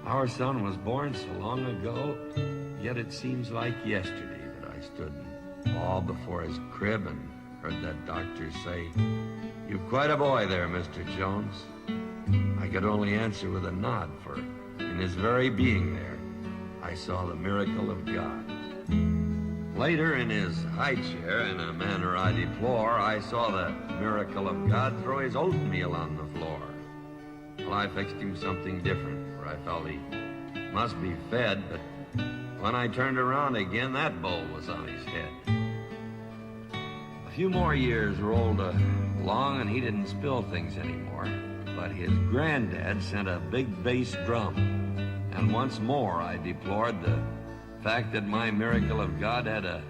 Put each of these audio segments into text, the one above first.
Our son was born so long ago, yet it seems like yesterday that I stood in awe before his crib and heard that doctor say, "You've quite a boy there, Mr. Jones." I could only answer with a nod, for in his very being there, I saw the miracle of God. Later, in his high chair, in a manner I deplore, I saw the miracle of God throw his oatmeal on the floor. Well, I fixed him something different, for I felt he must be fed, but when I turned around again, that bowl was on his head. A few more years rolled along, and he didn't spill things anymore, but his granddad sent a big bass drum, and once more I deplored the fact that my miracle of God had a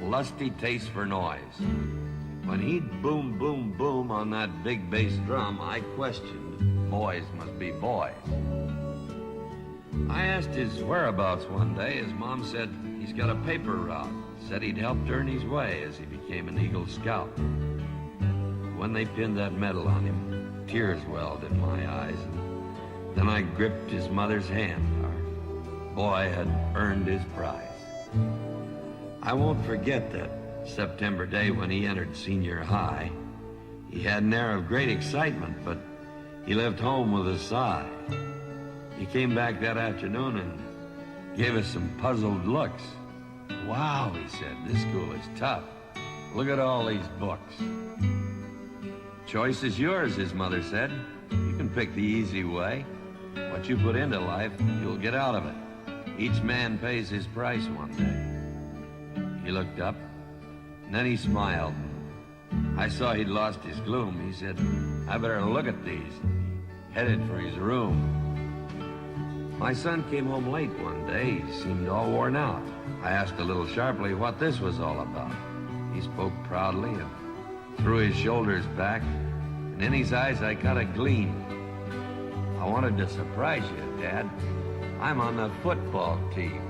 lusty taste for noise. When he'd boom, boom, boom on that big bass drum, I questioned, boys must be boys. I asked his whereabouts one day. His mom said he's got a paper route. Said he'd helped earn his way as he became an Eagle Scout. When they pinned that medal on him, tears welled in my eyes, and then I gripped his mother's hand. Our boy had earned his prize. I won't forget that September day when he entered senior high. He had an air of great excitement, but he left home with a sigh. He came back that afternoon and gave us some puzzled looks. "Wow," he said, "this school is tough. Look at all these books." "Choice is yours," his mother said. "You can pick the easy way. What you put into life, you'll get out of it. Each man pays his price one day." He looked up, and then he smiled. I saw he'd lost his gloom. He said, "I better look at these." He headed for his room. My son came home late one day. He seemed all worn out. I asked a little sharply what this was all about. He spoke proudly and threw his shoulders back, and in his eyes I caught a gleam. "I wanted to surprise you, Dad. I'm on the football team."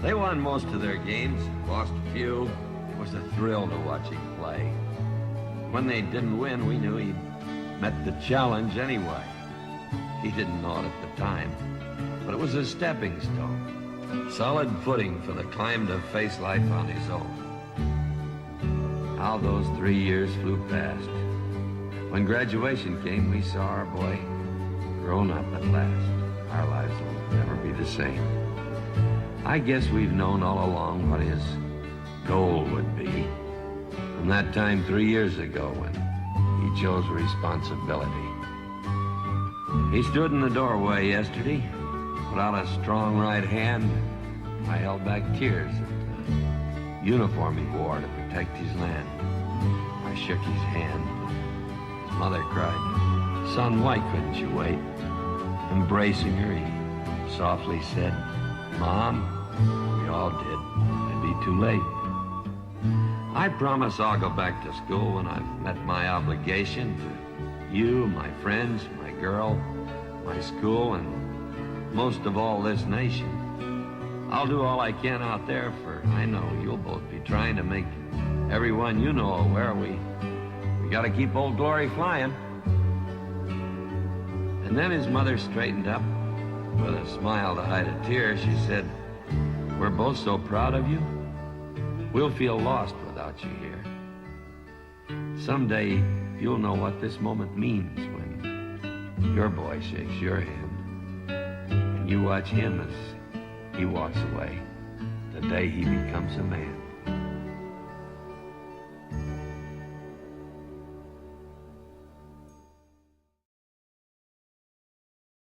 They won most of their games, lost a few. It was a thrill to watch him play. When they didn't win, we knew he'd met the challenge anyway. He didn't know it at the time, but it was a stepping stone, solid footing for the climb to face life on his own. How those 3 years flew past. When graduation came, we saw our boy grown up at last. Our lives will never be the same. I guess we've known all along what his goal would be, from that time 3 years ago when he chose responsibility. He stood in the doorway yesterday, put out a strong right hand. I held back tears at the uniform he wore to protect his land. I shook his hand. His mother cried, "Son, why couldn't you wait?" Embracing her, he softly said, "Mom, we all did. It'd be too late." I promise I'll go back to school when I've met my obligation to you, my friends, my girl, my school, and most of all, this nation. I'll do all I can out there, for I know you'll both be trying to make everyone you know aware we gotta keep Old Glory flying. And then his mother straightened up. With a smile to hide a tear, she said, "We're both so proud of you. We'll feel lost without you here. Someday you'll know what this moment means when your boy shakes your hand, and you watch him as he walks away the day he becomes a man."